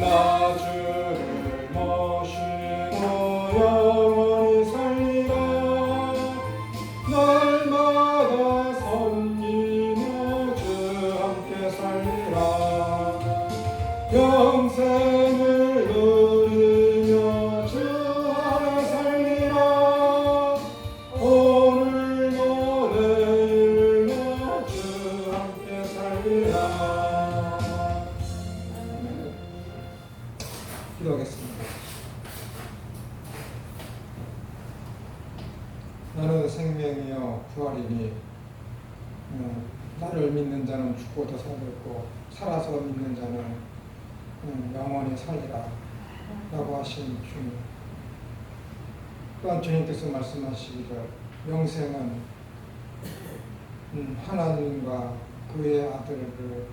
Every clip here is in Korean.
나 주를 모시고 영원히 살리라. 날마다 섬기며 주 함께 살리라. 영생을 누리며 주 안에 살리라. 오늘도 내일도 주 함께 살리라. 기도하겠습니다. 나는 생명이요 부활이니 나를 믿는 자는 죽고도 살겠고 살아서 믿는 자는 영원히 살리라 라고 하신 주님, 또한 주님께서 말씀하시기를 영생은 하나님과 그의 아들을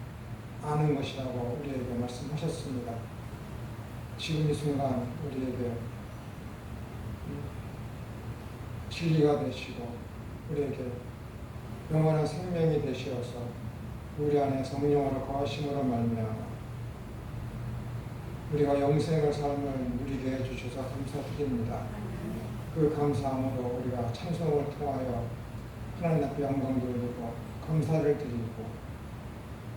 아는 것이라고 우리에게 말씀하셨습니다. 지금 이 순간 우리에게 진리가 되시고 우리에게 영원한 생명이 되시어서 우리 안에 성령으로 거하심으로 말미암아 우리가 영생을 삶을 누리게 해주셔서 감사드립니다. 그 감사함으로 우리가 찬송을 통하여 하나님 앞에 영광 돌리고 감사를 드리고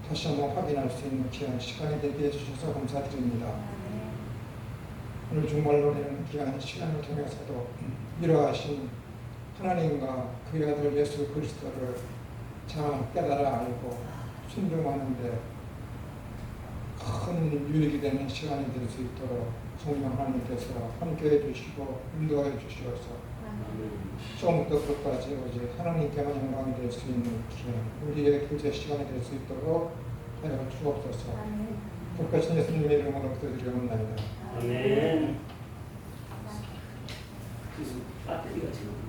다시 한번 확인할 수 있는 귀한 시간이 되게 해주셔서 감사드립니다. 오늘 주말로는 귀한 시간을 통해서도 이러하신 하나님과 그의 아들 예수 그리스도를 잘 깨달아 알고 순종하는데 큰 유익이 되는 시간이 될 수 있도록 성령 하나님께서 함께해 주시고 인도해 주시어서 처음부터 끝까지 오직 하나님께만 영광이 될 수 있는 귀한 우리의 교제 시간이 될 수 있도록 하여 주옵소서. 복되신 예수님의 이름으로 기도드리옵나이다. 아멘. 배터리가 지금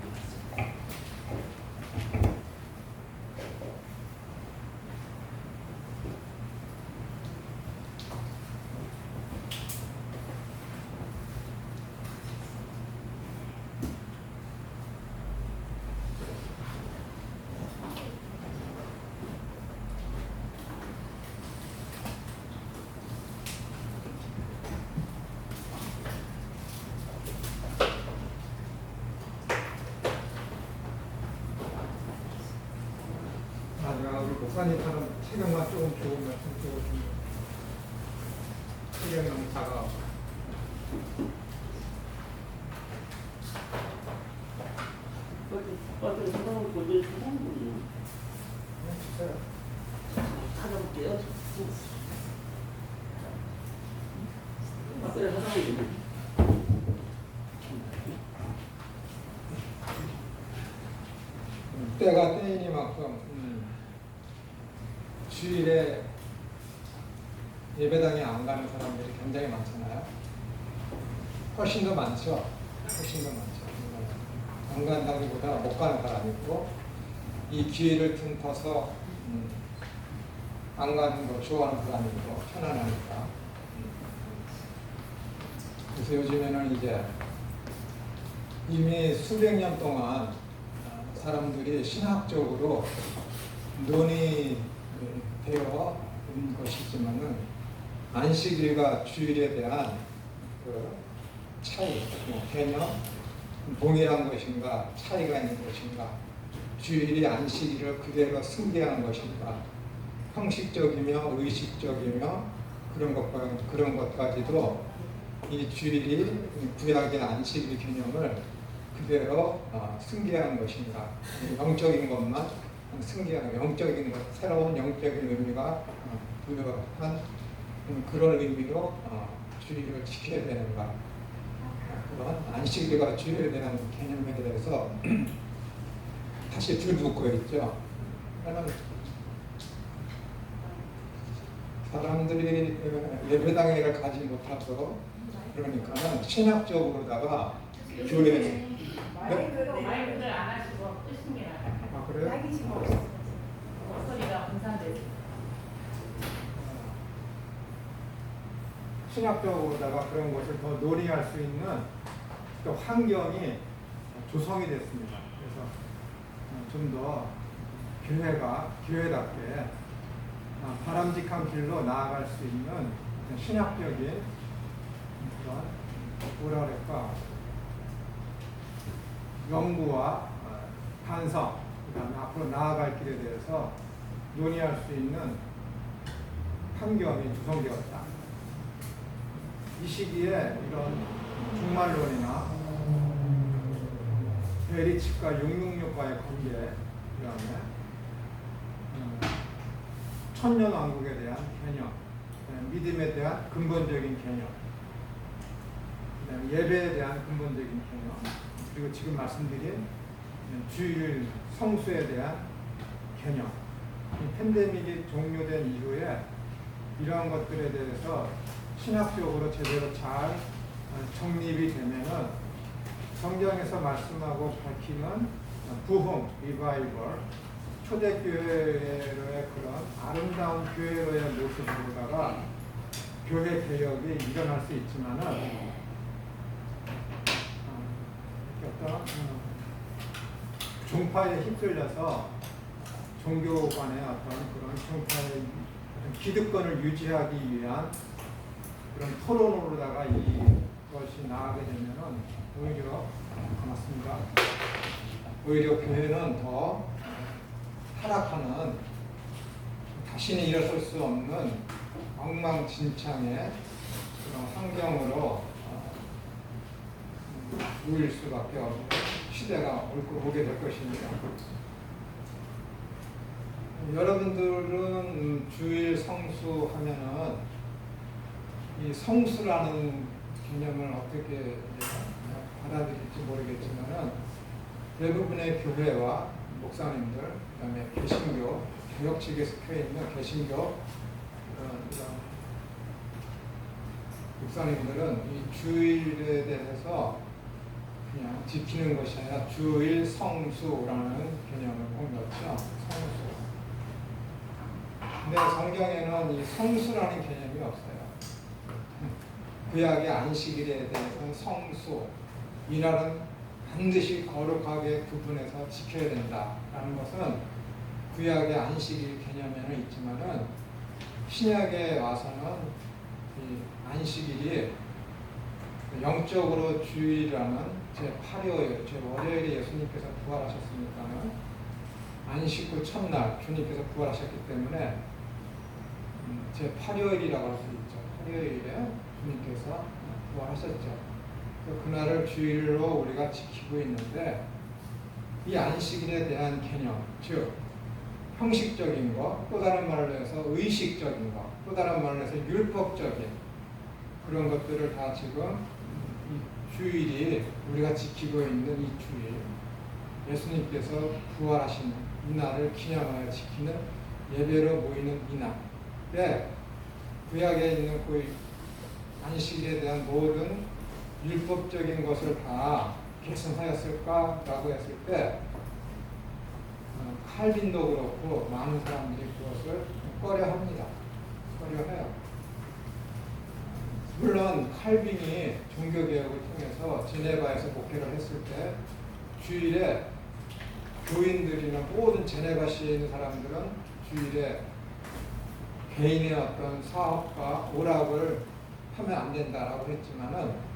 목사님처럼 체격만 조금 좋으면 좀 체격이 너무 작아. 어떤 사람은 보여줄 사람이 주세요. 찾아볼게요. 어떤 사람이 때가 때이니만큼 주일에 예배당에 안 가는 사람들이 굉장히 많잖아요. 훨씬 더 많죠. 훨씬 더 많죠. 안 간다기보다 못 가는 사람이 있고 이 기회를 틈타서 안 가는 거 좋아하는 사람이 있고 편안하니까. 그래서 요즘에는 이제 이미 수백 년 동안 사람들이 신학적으로 논의되어 온 것이지만은 안식일과 주일에 대한 그 차이, 개념, 동일한 것인가, 차이가 있는 것인가, 주일이 안식일을 그대로 승계하는 것인가, 형식적이며 의식적이며 그런 것까지도 이 주일이 구약의 안식일 개념을 그대로 승계하는 것인가, 영적인 것만 승계하는 영적인 것, 새로운 영적인 의미가 부여한 그런 의미로 주일을 지켜야 되는가, 그런 안식일과 주일에 대한 개념에 대해서 다시 들붙고 있죠. 사람들이 예배당에를 가지 못하고 그러니까는 신학적으로다가 교회 마이크를 안 하시고 끄신 게 나아요. 아 그래요? 목소리가 분산돼서. 신학적으로다가 그런 것을 더 논의할 수 있는 또 환경이 조성이 됐습니다. 그래서 좀 더 교회가 교회답게 바람직한 길로 나아갈 수 있는 신학적인 그런 뭐라 그럴까 연구와 반성, 그다음에 앞으로 나아갈 길에 대해서 논의할 수 있는 환경이 조성되었다. 이 시기에 이런 종말론이나 베리칙과 666과의 관계, 그다음에 천년왕국에 대한 개념, 믿음에 대한 근본적인 개념, 그다음에 예배에 대한 근본적인 개념, 그리고 지금 말씀드린 주일 성수에 대한 개념, 이 팬데믹이 종료된 이후에 이러한 것들에 대해서 신학적으로 제대로 잘 정립이 되면은 성경에서 말씀하고 밝히는 부흥, 리바이벌, 초대교회로의 그런 아름다운 교회로의 모습으로다가 교회 개혁이 일어날 수 있지만은 어떤 종파에 휩쓸려서 종교 간의 어떤 그런 종파의 기득권을 유지하기 위한 그런 토론으로다가 이것이 나아가게 되면은 오히려 고맙습니다. 오히려 교회는 더 타락하는, 다시는 일어설 수 없는 엉망진창의 그런 환경으로 놓일 수밖에 없는 시대가 오게 될 것입니다. 여러분들은 주일 성수 하면은 이 성수라는 개념을 어떻게 받아들일지 모르겠지만은 대부분의 교회와 목사님들, 그다음에 개신교, 개혁 측에 속해 있는 개신교 이런 목사님들은 이 주일에 대해서 그냥 지키는 것이 아니라 주일 성수라는 개념을 꼭 넣죠. 성수. 근데 성경에는 이 성수라는 개념이 없어요. 구약의 안식일에 대해서는 성수, 이날은 반드시 거룩하게 구분해서 지켜야 된다라는 것은 구약의 안식일 개념에는 있지만은 신약에 와서는 이 안식일이 영적으로 주일이라는 제8일에 월요일에 예수님께서 부활하셨으니까는 안식 후 첫날 주님께서 부활하셨기 때문에 제8일이라고 할 수 있죠. 8일에 주님께서 부활하셨죠. 그날을 주일로 우리가 지키고 있는데 이 안식일에 대한 개념, 즉 형식적인 것, 또 다른 말로 해서 의식적인 것, 또 다른 말로 해서 율법적인 그런 것들을 다 지금 이 주일이 우리가 지키고 있는 이 주일, 예수님께서 부활하신 이날을 기념하여 지키는 예배로 모이는 이날에 구약에 있는 그 안식일에 대한 모든 율법적인 것을 다 계승하였을까라고 했을 때 칼빈도 그렇고 많은 사람들이 그것을 꺼려합니다. 꺼려해요. 물론 칼빈이 종교개혁을 통해서 제네바에서 목회를 했을 때 주일에 교인들이나 모든 제네바시에 있는 사람들은 주일에 개인의 어떤 사업과 오락을 하면 안 된다라고 했지만은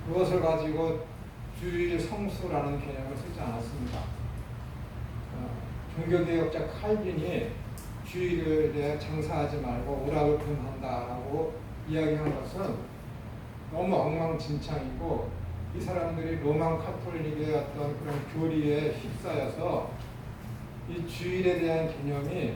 그것을 가지고 주일 성수라는 개념을 쓰지 않았습니다. 종교개혁자 칼빈이 주일에 장사하지 말고 오락을 금한다라고 이야기한 것은 너무 엉망진창이고 이 사람들이 로만 카톨릭의 어떤 그런 교리에 휩싸여서 이 주일에 대한 개념이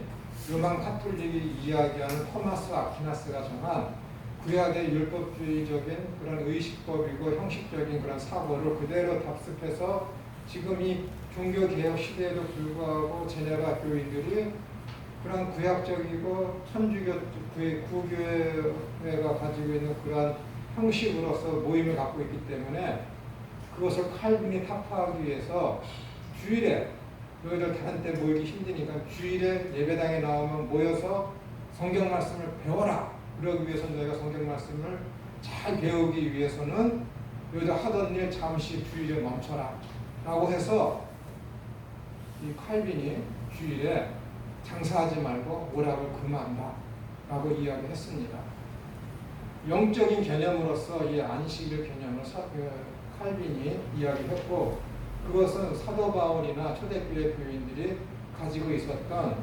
로만 카톨릭이 이야기하는 토마스 아퀴나스가 정한 구약의 율법주의적인 그런 의식법이고 형식적인 그런 사고를 그대로 답습해서 지금 이 종교개혁 시대에도 불구하고 제네바 교인들이 그런 구약적이고 천주교 구교회가 가지고 있는 그러한 형식으로서 모임을 갖고 있기 때문에 그것을 칼빈이 타파하기 위해서 주일에 너희들 다른 때 모이기 힘드니까 주일에 예배당에 나오면 모여서 성경 말씀을 배워라. 그러기 위해서 너희가 성경 말씀을 잘 배우기 위해서는 너희들 하던 일 잠시 주일에 멈춰라 라고 해서 이 칼빈이 주일에 장사하지 말고 오락을 금한다 라고 이야기했습니다. 영적인 개념으로서 이 안식일 개념을 칼빈이 이야기했고, 그것은 사도 바울이나 초대교회 교인들이 가지고 있었던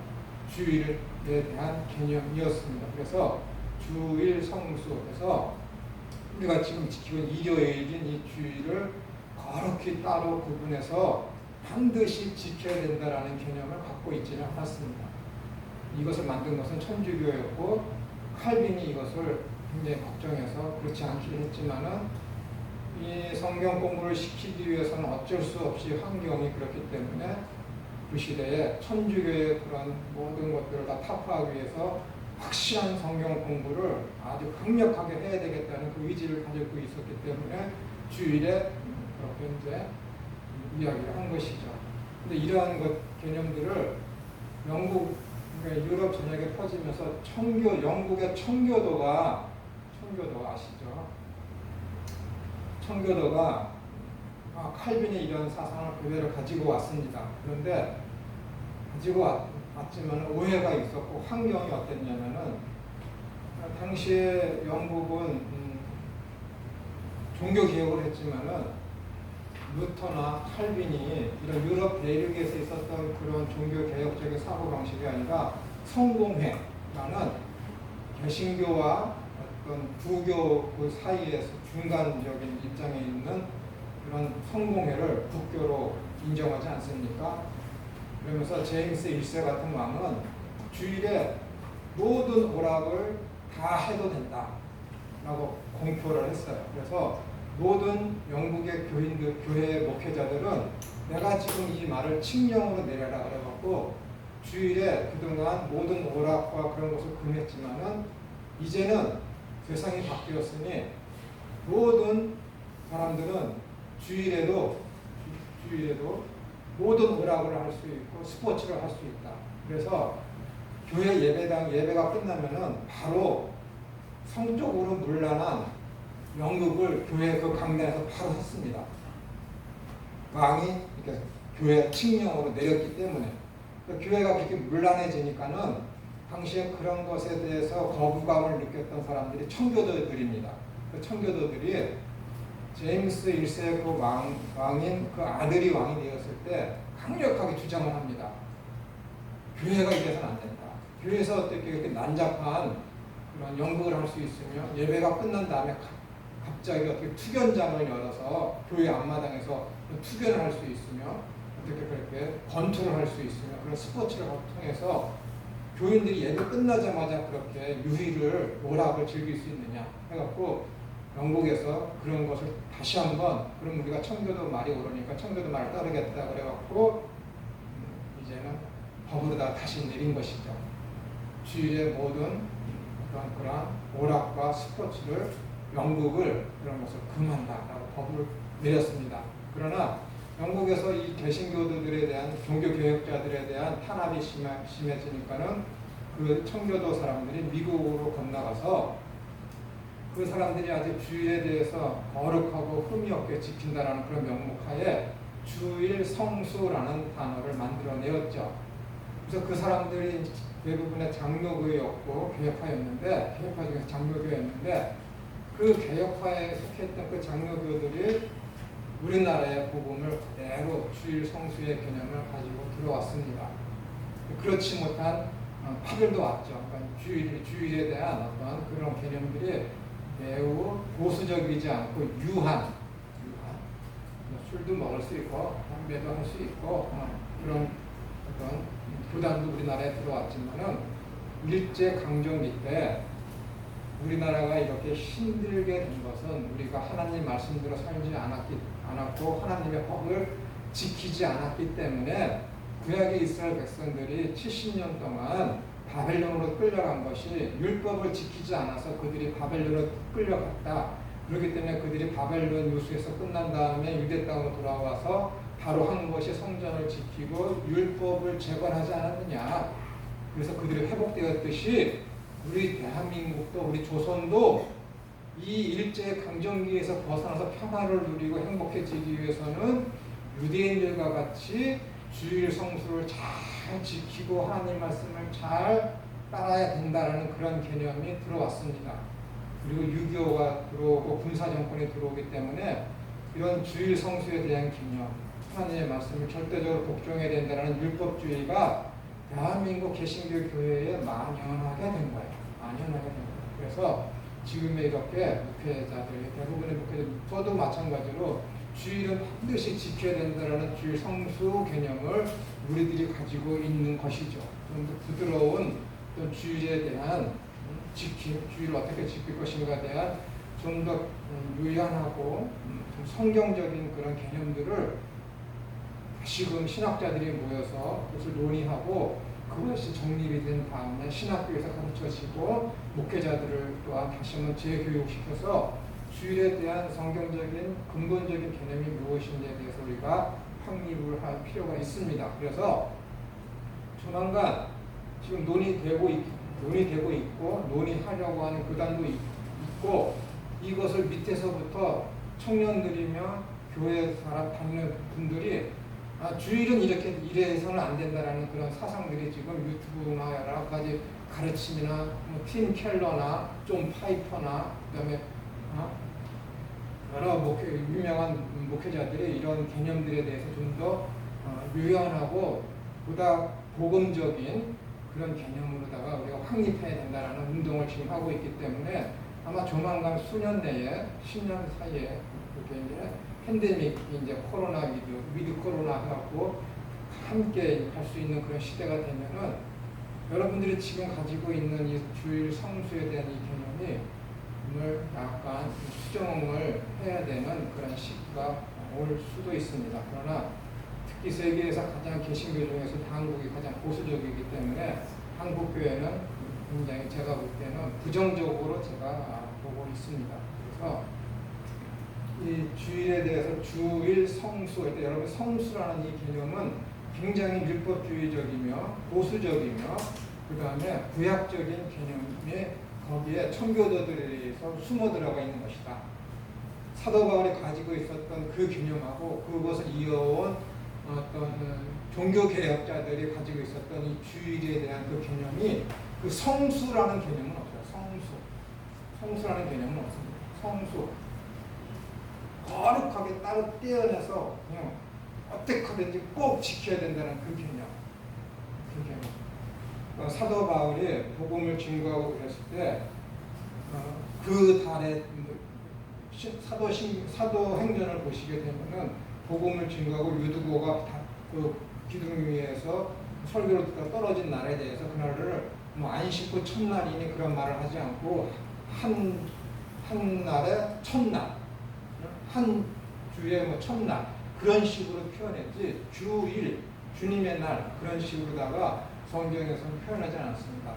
주일에 대한 개념이었습니다. 그래서 주일 성수에서 우리가 지금 지키고 있는 일요일인 이 주일을 거룩히 따로 구분해서 반드시 지켜야 된다라는 개념을 갖고 있지는 않았습니다. 이것을 만든 것은 천주교였고, 칼빈이 이것을 굉장히 걱정해서 그렇지 않기로 했지만은 이 성경 공부를 시키기 위해서는 어쩔 수 없이 환경이 그렇기 때문에 그 시대에 천주교의 그런 모든 것들을 다 타파하기 위해서 확실한 성경 공부를 아주 강력하게 해야 되겠다는 그 의지를 가지고 있었기 때문에 주일에 그렇게 이제 이야기를 한 것이죠. 근데 이러한 개념들을 영국, 그러니까 유럽 전역에 퍼지면서 영국의 청교도가 아시죠? 청교도가 칼빈의 이런 사상을 그대로 가지고 왔습니다. 그런데 가지고 왔지만 오해가 있었고, 환경이 어땠냐면은 당시에 영국은 종교 개혁을 했지만은 루터나 칼빈이 이런 유럽 대륙에서 있었던 그런 종교 개혁적인 사고 방식이 아니라 성공회라는 개신교와 어떤 부교 그 사이에서 중간적인 입장에 있는 그런 성공회를 국교로 인정하지 않습니까? 그러면서 제임스 1세 같은 왕은 주일에 모든 오락을 다 해도 된다라고 공표를 했어요. 그래서 모든 영국의 교회 목회자들은 내가 지금 이 말을 칙령으로 내려라 그래갖고 주일에 그동안 모든 오락과 그런 것을 금했지만은 이제는 세상이 바뀌었으니 모든 사람들은 주일에도 모든 오락을 할 수 있고 스포츠를 할 수 있다. 그래서 교회 예배가 끝나면은 바로 성적으로 문란한 연극을 교회 그 강단에서 바로 했습니다. 왕이 이렇게 교회 칙령으로 내렸기 때문에. 교회가 그렇게 문란해지니까는 당시에 그런 것에 대해서 거부감을 느꼈던 사람들이 청교도들입니다. 그 청교도들이 제임스 1세 그 왕인 그 아들이 왕이 되었을 때 강력하게 주장을 합니다. 교회가 이래서는 안 된다. 교회에서 어떻게 이렇게 난잡한 그런 연극을 할 수 있으며 예배가 끝난 다음에 갑자기 어떻게 투견장을 열어서 교회 앞마당에서 투견을 할 수 있으며 어떻게 그렇게 권투를 할 수 있으며 그런 스포츠를 통해서 교인들이 예배 끝나자마자 그렇게 유희를 오락을 즐길 수 있느냐 해갖고 영국에서 그런 것을 다시 한번 그럼 우리가 청교도 말이 오르니까 청교도 말을 따르겠다 그래갖고 이제는 법으로다 다시 내린 것이죠. 주일의 모든 그런 오락과 스포츠를 영국을 그런 것을 금한다라고 법을 내렸습니다. 그러나 영국에서 이 개신교도들에 대한 종교개혁자들에 대한 탄압이 심해지니까는 그 청교도 사람들이 미국으로 건너가서 그 사람들이 아주 주일에 대해서 거룩하고 흠이 없게 지킨다라는 그런 명목하에 주일 성수라는 단어를 만들어내었죠. 그래서 그 사람들이 대부분의 장로교였고 개혁파였는데, 개혁파 중에서 장로교였는데 그 개혁파에 속했던 그 장로교들이 우리나라의 복음을 그대로 주일 성수의 개념을 가지고 들어왔습니다. 그렇지 못한 파들도 왔죠. 그러니까 주일에 대한 어떤 그런 개념들이 매우 보수적이지 않고 유한 술도 먹을 수 있고 담배도 할 수 있고 그런 어떤 교단도 우리나라에 들어왔지만은 일제 강점기 때 우리나라가 이렇게 힘들게 된 것은 우리가 하나님 말씀대로 살지 않았고 하나님의 법을 지키지 않았기 때문에 구약의 이스라엘 백성들이 70년 동안 바벨론으로 끌려간 것이 율법을 지키지 않아서 그들이 바벨론으로 끌려갔다. 그렇기 때문에 그들이 바벨론 유수에서 끝난 다음에 유대 땅으로 돌아와서 바로 한 것이 성전을 지키고 율법을 재건하지 않았느냐. 그래서 그들이 회복되었듯이 우리 대한민국도 우리 조선도 이 일제 강점기에서 벗어나서 평화를 누리고 행복해지기 위해서는 유대인들과 같이 주일 성수를 잘 지키고 하나님 말씀을 잘 따라야 된다라는 그런 개념이 들어왔습니다. 그리고 6.25가 들어오고 군사정권이 들어오기 때문에 이런 주일 성수에 대한 개념, 하나님의 말씀을 절대적으로 복종해야 된다는 율법주의가 대한민국 개신교 교회에 만연하게 된 거예요. 만연하게 된 거예요. 그래서 지금의 이렇게 목회자들, 대부분의 목회자들, 저도 마찬가지로 주일은 반드시 지켜야 된다는 주일 성수 개념을 우리들이 가지고 있는 것이죠. 좀 더 부드러운 또 주일에 대한 지킴, 주일을 어떻게 지킬 것인가에 대한 좀 더 유연하고 좀 성경적인 그런 개념들을 다시금 신학자들이 모여서 그것을 논의하고 그것이 정립이 된 다음에 신학교에서 가르쳐지고 목회자들을 또한 다시 한번 재교육시켜서 주일에 대한 성경적인 근본적인 개념이 무엇인지에 대해서 우리가 확립을 할 필요가 있습니다. 그래서 조만간 지금 논의되고 있고 논의하려고 하는 교단도 있고 이것을 밑에서부터 청년들이며 교회 다니는 분들이 주일은 이래서는 안 된다라는 그런 사상들이 지금 유튜브나 여러 가지 가르침이나 뭐 팀 켈러나 좀 파이퍼나 그다음에 여러 유명한 목회자들이 이런 개념들에 대해서 좀 더 유연하고 보다 복음적인 그런 개념으로다가 우리가 확립해야 된다라는 운동을 지금 하고 있기 때문에 아마 조만간 수년 내에 10년 사이에 이렇게 이제 팬데믹 이제 코로나 위드 코로나 해갖고 함께 할 수 있는 그런 시대가 되면은 여러분들이 지금 가지고 있는 이 주일 성수에 대한 이 개념이 오늘 약간 수정을 해야 되는 그런 시기가 올 수도 있습니다. 그러나 특히 세계에서 가장 개신교 중에서 한국이 가장 보수적이기 때문에 한국 교회는 굉장히 제가 볼 때는 부정적으로 제가 보고 있습니다. 그래서 이 주일에 대해서 주일 성수, 그러니까 여러분 성수라는 이 개념은 굉장히 율법주의적이며 보수적이며 그 다음에 구약적인 개념이 거기에 청교도들에서 숨어 들어가 있는 것이다. 사도 바울이 가지고 있었던 그 개념하고 그것을 이어온 어떤 종교개혁자들이 가지고 있었던 이 주일에 대한 그 개념이 그 성수라는 개념은 없어요. 성수라는 개념은 없습니다. 성수. 거룩하게 따로 떼어내서 그냥 어떻게 하든지 꼭 지켜야 된다는 그 개념. 그 개념. 사도 바울이 복음을 증거하고 그랬을 때 그 달에 사도행전을 보시게 되면은 복음을 증거하고 유두고가 그 기둥 위에서 설교를 듣다 떨어진 날에 대해서 그날을 뭐 안식 후 첫날이니 그런 말을 하지 않고 한 날에 첫날, 한 주에 뭐 첫날 그런 식으로 표현했지 주일, 주님의 날 그런 식으로다가 성경에서는 표현하지 않았습니다.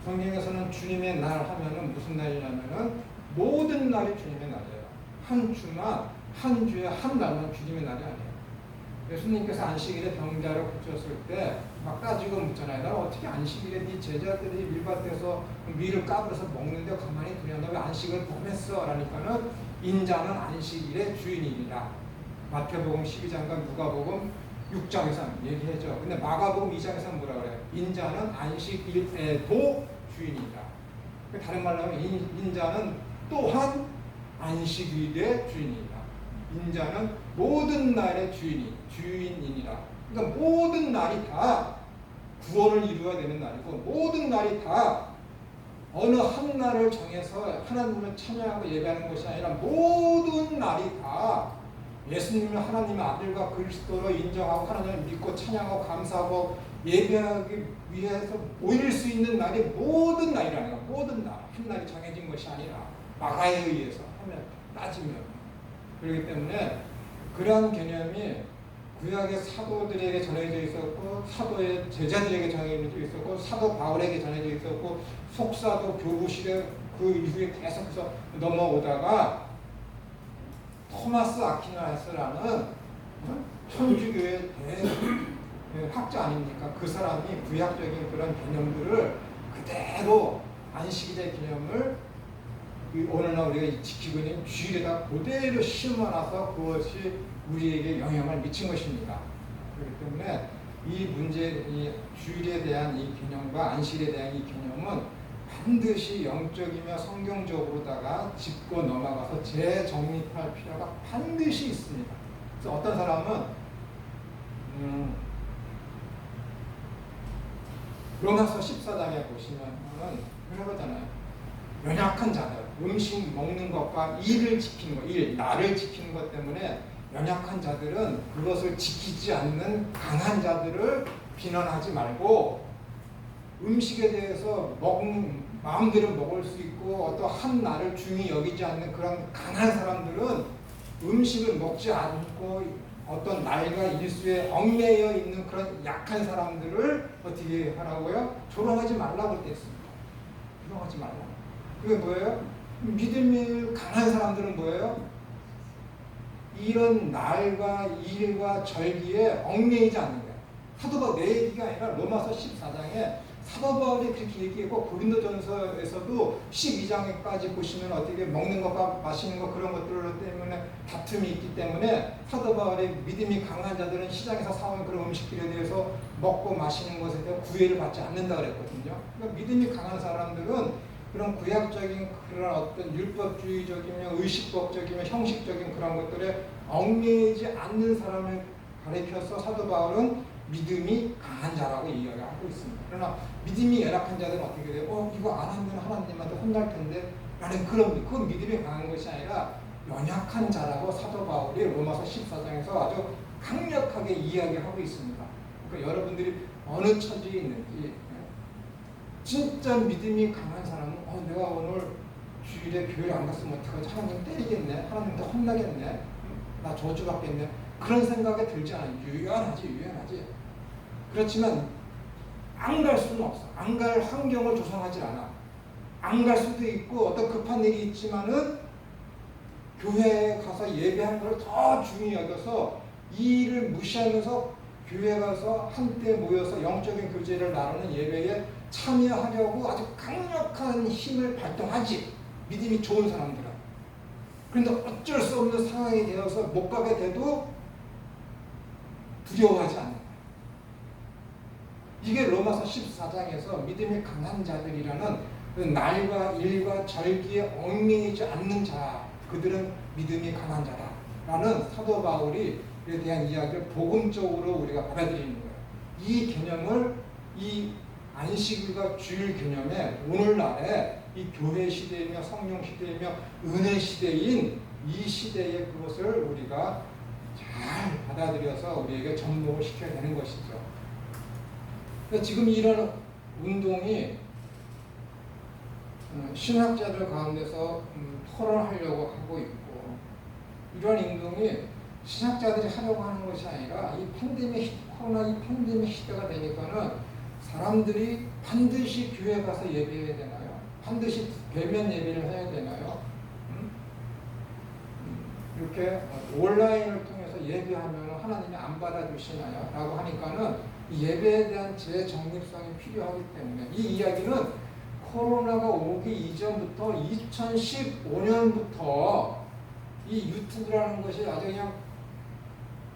성경에서는 주님의 날 하면은 무슨 날이냐면은 모든 날이 주님의 날이에요. 한 주만 한 주에 한 날만 주님의 날이 아니에요. 예수님께서 안식일에 병자를 고쳤을 때 막 따지고 묻잖아요. 나 어떻게 안식일에 네 제자들이 밀밭에서 밀을 까불어서 먹는데 가만히 두냐. 너 왜 안식을 범했어? 라니까는 인자는 안식일의 주인이니라. 마태복음 12장과 누가복음 6장에서 얘기하죠. 근데 마가복음 2장에서 뭐라 그래요? 인자는 안식일에도 주인이다. 다른 말로 하면 인자는 또한 안식일의 주인이다. 인자는 모든 날의 주인이니라. 그러니까 모든 날이 다 구원을 이루어야 되는 날이고 모든 날이 다 어느 한 날을 정해서 하나님을 찬양하고 예배하는 것이 아니라 모든 날이 다 예수님을 하나님의 아들과 그리스도로 인정하고 하나님을 믿고 찬양하고 감사하고 예배하기 위해서 모일 수 있는 날이 모든 날이라는 거야. 모든 날. 한 날이 정해진 것이 아니라 마가에 의해서 하면 따지면 그렇기 때문에 그러한 개념이 구약의 사도들에게 전해져 있었고 사도의 제자들에게 전해져 있었고 사도 바울에게 전해져 있었고 속사도 교부실에 그 이후에 계속해서 넘어오다가 토마스 아퀴나스라는 천주교의 학자 아닙니까? 그 사람이 구약적인 그런 개념들을 그대로 안식일의 개념을 오늘날 우리가 지키고 있는 주일에다 그대로 심어놔서 그것이 우리에게 영향을 미친 것입니다. 그렇기 때문에 이 문제, 이 주일에 대한 이 개념과 안식에 대한 이 개념은 반드시 영적이며 성경적으로다가 짚고 넘어가서 재정립할 필요가 반드시 있습니다. 그래서 어떤 사람은 로마서 14장에 보시면은 그러잖아요. 연약한 자들, 음식 먹는 것과 일을 지키는 것, 나를 지키는 것 때문에 연약한 자들은 그것을 지키지 않는 강한 자들을 비난하지 말고 음식에 대해서 마음대로 먹을 수 있고 어떤 한 날을 중히 여기지 않는 그런 강한 사람들은 음식을 먹지 않고 어떤 날과 일수에 얽매여 있는 그런 약한 사람들을 어떻게 하라고요? 조롱하지 말라고 했습니다. 조롱하지 말라. 그게 뭐예요? 믿음이 강한 사람들은 뭐예요? 이런 날과 일과 절기에 얽매이지 않는 거예요. 사도 바울 내 얘기가 아니라 로마서 14장에 사도 바울이 그렇게 얘기했고 고린도전서에서도 12장에까지 보시면 어떻게 먹는 것과 마시는 것 그런 것들 때문에 다툼이 있기 때문에 사도 바울이 믿음이 강한 자들은 시장에서 사온 그런 음식들에 대해서 먹고 마시는 것에 대해 구애를 받지 않는다 그랬거든요. 그러니까 믿음이 강한 사람들은 그런 구약적인 그런 어떤 율법주의적이며 의식법적이며 형식적인 그런 것들에 얽매이지 않는 사람을 가리켜서 사도 바울은 믿음이 강한 자라고 이야기하고 있습니다. 그러나 믿음이 열악한 자들은 어떻게 돼요? 이거 안 하면 하나님한테 혼날 텐데 라는 그건 믿음이 강한 것이 아니라 연약한 자라고 사도 바울이 로마서 14장에서 아주 강력하게 이야기하고 있습니다. 그러니까 여러분들이 어느 처지에 있는지 진짜 믿음이 강한 사람은 내가 오늘 주일에 교회를 안 갔으면 어떡하지? 하나님 때리겠네? 하나님한테 혼나겠네? 나 저주받겠네? 그런 생각이 들지 않아요. 유연하지. 그렇지만 안 갈 수는 없어. 안 갈 환경을 조성하지 않아. 안 갈 수도 있고 어떤 급한 일이 있지만은 교회에 가서 예배하는 걸 더 중요히 여겨서 이 일을 무시하면서 교회 가서 한때 모여서 영적인 교제를 나누는 예배에 참여하려고 아주 강력한 힘을 발동하지. 믿음이 좋은 사람들은. 그런데 어쩔 수 없는 상황이 되어서 못 가게 돼도 두려워하지 않는 거예요. 이게 로마서 14장에서 믿음이 강한 자들이라는 그 날과 일과 절기에 얽매이지 않는 자, 그들은 믿음이 강한 자다라는 사도 바울이 에 대한 이야기를 복음적으로 우리가 받아들이는 거예요. 이 개념을 이 안식일과 주일 개념에 오늘날에 이 교회 시대이며 성령 시대이며 은혜 시대인 이 시대의 그것을 우리가 잘 받아들여서 우리에게 접목을 시켜야 되는 것이죠. 그러니까 지금 이런 운동이 신학자들 가운데서 토론하려고 하고 있고 이런 운동이 신학자들이 하려고 하는 것이 아니라 이 코로나 이 팬데믹 시대가 되니까는 사람들이 반드시 교회 가서 예배해야 되나요? 반드시 대면 예배를 해야 되나요? 이렇게 온라인을 통해서 예배하면 하나님이 안 받아주시나요? 라고 하니까는 이 예배에 대한 재정립성이 필요하기 때문에 이 이야기는 코로나가 오기 이전부터 2015년부터 이 유튜브라는 것이 아주 그냥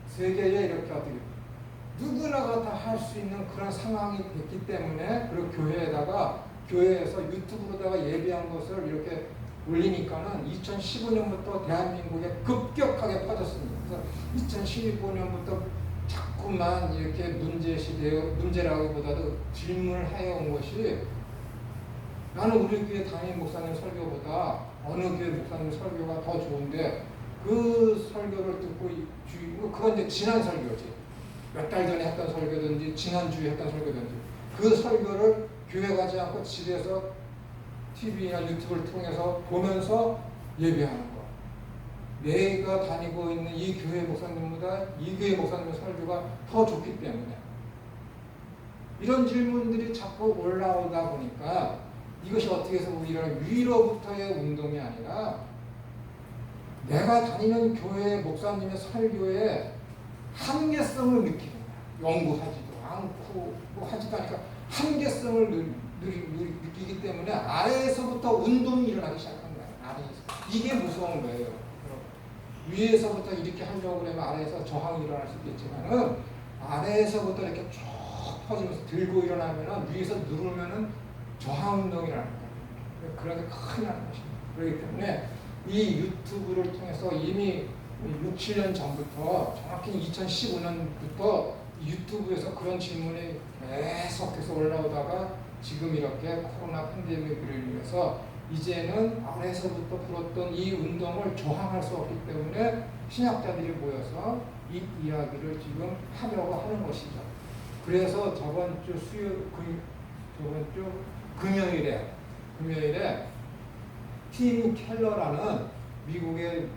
세계에 이렇게 어떻게 누구나가 다 할 수 있는 그런 상황이 됐기 때문에 그리고 교회에서 유튜브로다가 예배한 것을 이렇게 올리니까는 2015년부터 대한민국에 급격하게 퍼졌습니다. 그래서 2015년부터 자꾸만 이렇게 문제라기보다도 질문을 해온 것이 나는 우리 교회 담임 목사님 설교보다 어느 교회 목사님 설교가 더 좋은데 그 설교를 듣고 그건 이제 지난 설교지. 몇 달 전에 했던 설교든지 지난주에 했던 설교든지 그 설교를 교회 가지 않고 집에서 TV나 유튜브를 통해서 보면서 예배하는 거. 내가 다니고 있는 이 교회 목사님보다 이 교회 목사님의 설교가 더 좋기 때문에 이런 질문들이 자꾸 올라오다 보니까 이것이 어떻게 해서 우리를 위로부터의 운동이 아니라 내가 다니는 교회 목사님의 설교에 한계성을 느끼는 거야. 연구하지도 않고 뭐 하지도 않으니까 한계성을 느끼기 때문에 아래에서부터 운동이 일어나기 시작한 거야. 아래에서. 이게 무서운 거예요. 위에서부터 이렇게 하려고 그러면 아래에서 저항이 일어날 수도 있지만은 아래에서부터 이렇게 쭉 퍼지면서 들고 일어나면은 위에서 누르면은 저하운동이라는 거예요. 그렇게 큰일 나는 것입니다. 그렇기 때문에 이 유튜브를 통해서 이미 6, 7년 전부터 정확히 2015년부터 유튜브에서 그런 질문이 계속해서 올라오다가 지금 이렇게 코로나 팬데믹을 인해서 이제는 아래에서부터 풀었던 이 운동을 저항할 수 없기 때문에 신학자들이 모여서 이 이야기를 지금 하려고 하는 것이죠. 그래서 저번 주 금요일에 팀 켈러라는 미국의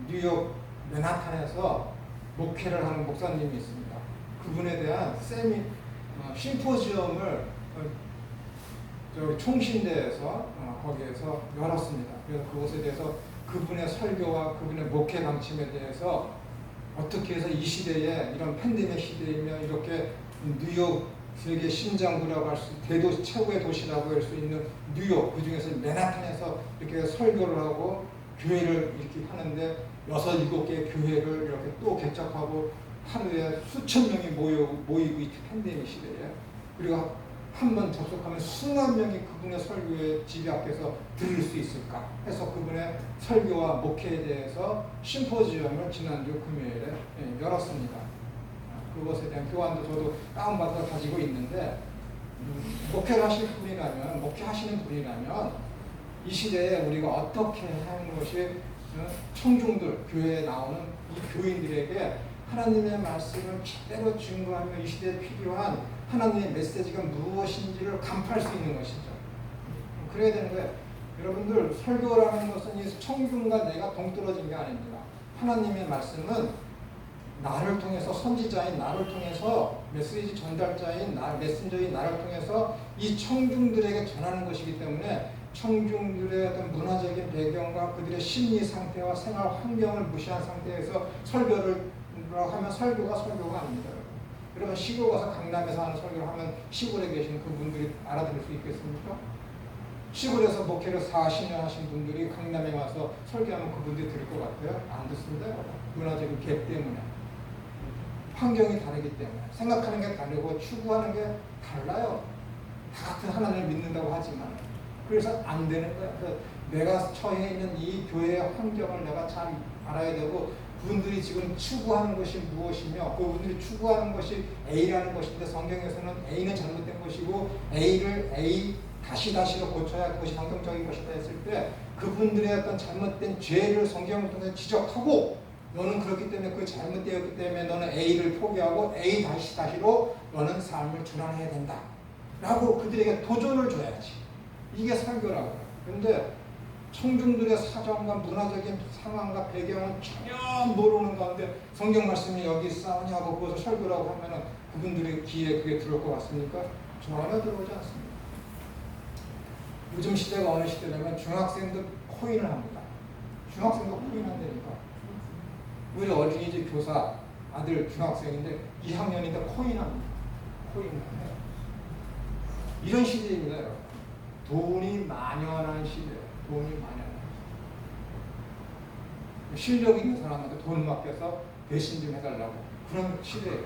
뉴욕 맨하탄에서 목회를 하는 목사님이 있습니다. 그분에 대한 심포지엄을 총신대에서 거기에서 열었습니다. 그래서 그것에 대해서 그분의 설교와 그분의 목회 방침에 대해서 어떻게 해서 이 시대에 이런 팬데믹 시대이며 이렇게 뉴욕 세계 심장부라고 할 수 대도시 최고의 도시라고 할 수 있는 뉴욕, 그 중에서 맨하탄에서 이렇게 설교를 하고 교회를 이렇게 하는데 6, 7개의 교회를 이렇게 또 개척하고 하루에 수천 명이 모이고 이 팬데믹 시대에, 그리고 한 번 접속하면 수만 명이 그분의 설교에 집약해서 들을 수 있을까 해서 그분의 설교와 목회에 대해서 심포지엄을 지난주 금요일에 열었습니다. 그것에 대한 교환도 저도 다운받아서 가지고 있는데, 목회를 목회하시는 분이라면 이 시대에 우리가 어떻게 하는 것이 청중들, 교회에 나오는 이 교인들에게 하나님의 말씀을 제대로 증거하며 이 시대에 필요한 하나님의 메시지가 무엇인지를 간파할 수 있는 것이죠. 그래야 되는 거예요. 여러분들, 설교라는 것은 이 청중과 내가 동떨어진 게 아닙니다. 하나님의 말씀은 나를 통해서, 선지자인 나를 통해서, 메시지 전달자인 메신저인 나를 통해서 이 청중들에게 전하는 것이기 때문에 청중들의 어떤 문화적인 배경과 그들의 심리 상태와 생활 환경을 무시한 상태에서 설교를 하면 설교가 아닙니다. 여러분, 시골 가서 강남에서 하는 설교를 하면 시골에 계신 그분들이 알아들을 수 있겠습니까? 시골에서 목회를 40년 하신 분들이 강남에 와서 설교하면 그분들이 들을 것 같아요? 안 듣습니다. 문화적인 갭 때문에. 환경이 다르기 때문에. 생각하는 게 다르고 추구하는 게 달라요. 다 같은 하나님을 믿는다고 하지만. 그래서 안 되는 거예요. 그래서 내가 처해 있는 이 교회의 환경을 내가 잘 알아야 되고, 그분들이 지금 추구하는 것이 무엇이며 그분들이 추구하는 것이 A라는 것인데, 성경에서는 A는 잘못된 것이고 A를 A 다시로 고쳐야 그것이 성경적인 것이다 했을 때, 그분들의 어떤 잘못된 죄를 성경을 통해 지적하고, 너는 그렇기 때문에 그 잘못되었기 때문에 너는 A를 포기하고 A 다시로 너는 삶을 전환해야 된다 라고 그들에게 도전을 줘야지. 이게 설교라고 해요. 그런데 청중들의 사정과 문화적인 상황과 배경은 전혀 모르는 가운데 성경 말씀이 여기 싸우냐고 그것을 설교라고 하면은 그분들의 귀에 그게 들어올 것 같습니까? 전혀 들어오지 않습니다. 요즘 시대가 어느 시대냐면 중학생도 코인을 합니다. 중학생도 코인 한다니까. 우리 어린이집 교사 아들 중학생인데 2학년인데 코인 합니다. 코인을 해요. 이런 시대입니다, 여러분. 돈이 만연한 시대. 돈이 많아요. 실력 있는 사람한테 돈 맡겨서 대신 좀 해달라고. 그런 시대예요.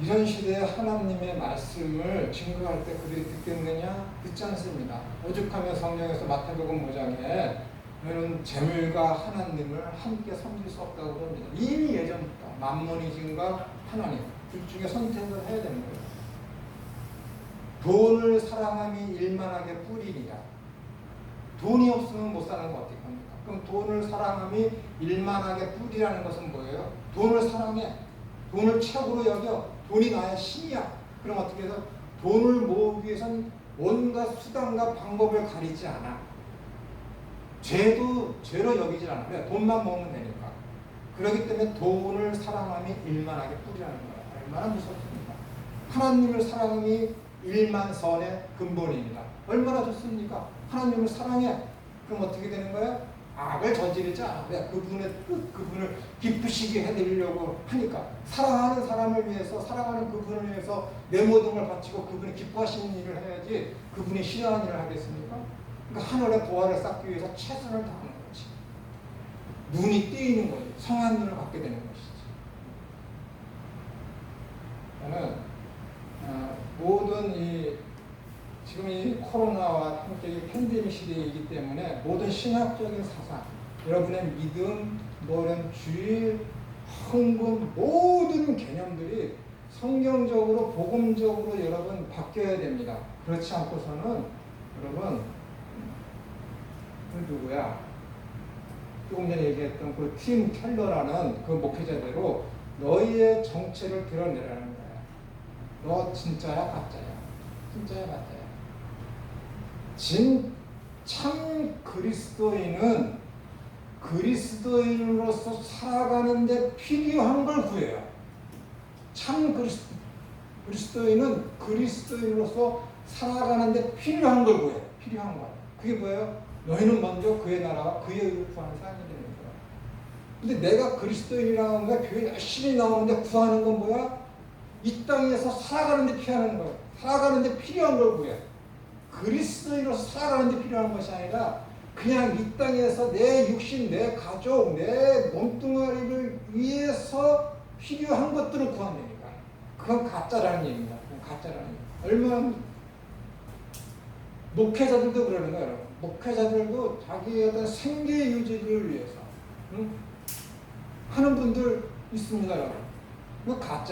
이런 시대에 하나님의 말씀을 증거할 때 그들이 듣겠느냐? 듣지 않습니다. 오죽하면 성경에서 마태복음 5장에 너는 재물과 하나님을 함께 섬길 수 없다고 그럽니다. 이미 예전부터 만모니즘과 하나님 둘 중에 선택을 해야 되는 거예요. 돈을 사랑함이 일만하게 뿌리니라. 돈이 없으면 못 사는 거 어떻게 합니까? 그럼 돈을 사랑함이 일만하게 뿌리라는 것은 뭐예요? 돈을 사랑해. 돈을 최고로 여겨. 돈이 나의 신이야. 그럼 어떻게 해서 돈을 모으기 위해서는 온갖 수단과 방법을 가리지 않아. 죄도 죄로 여기질 않아. 왜? 돈만 모으면 되니까. 그렇기 때문에 돈을 사랑함이 일만하게 뿌리라는 거야. 얼마나 무섭습니까? 하나님을 사랑함이 일만 선의 근본입니다. 얼마나 좋습니까? 하나님을 사랑해. 그럼 어떻게 되는 거예요? 악을 저지르지 않아. 왜? 그분을 기쁘시게 해드리려고 하니까. 사랑하는 사람을 위해서, 사랑하는 그분을 위해서 내 모든 걸 바치고 그분이 기뻐하시는 일을 해야지 그분이 싫어하는 일을 하겠습니까? 그러니까 하늘의 보화를 쌓기 위해서 최선을 다하는 거지. 눈이 띄이는 거지. 성한 눈을 갖게 되는 것이지. 저는 모든 지금 이 코로나와 함께 이 팬데믹 시대이기 때문에 모든 신학적인 사상, 여러분의 믿음, 이런 주의, 헌금 모든 개념들이 성경적으로 복음적으로 여러분 바뀌어야 됩니다. 그렇지 않고서는 여러분 그 누구야? 조금 전에 얘기했던 그 팀 켈러라는 그 목회자대로 너희의 정체를 드러내라는 거야. 너 진짜야 가짜야? 진짜야 가짜야? 참 그리스도인은 그리스도인으로서 살아가는데 필요한 걸 구해요. 참 그리스도인은 그리스도인으로서 살아가는데 필요한 걸 구해요. 필요한 거. 그게 뭐예요? 너희는 먼저 그의 나라와 그의 의를 구하는 사람이 되는 거야. 근데 내가 그리스도인이라는 거야. 교회 열심히 나오는데 구하는 건 뭐야? 이 땅에서 살아가는데 필요한 거야. 살아가는데 필요한 걸 구해. 그리스도인으로서 살아가는데 필요한 것이 아니라 그냥 이 땅에서 내 육신, 내 가족, 내 몸뚱아리를 위해서 필요한 것들을 구한다니까. 그건 가짜라는 얘기입니다. 가짜라는 얘기. 얼마나 목회자들도 그러는 거예요, 여러분. 목회자들도 자기의 어떤 생계 유지를 위해서 하는 분들 있습니다, 여러분. 그거 가짜.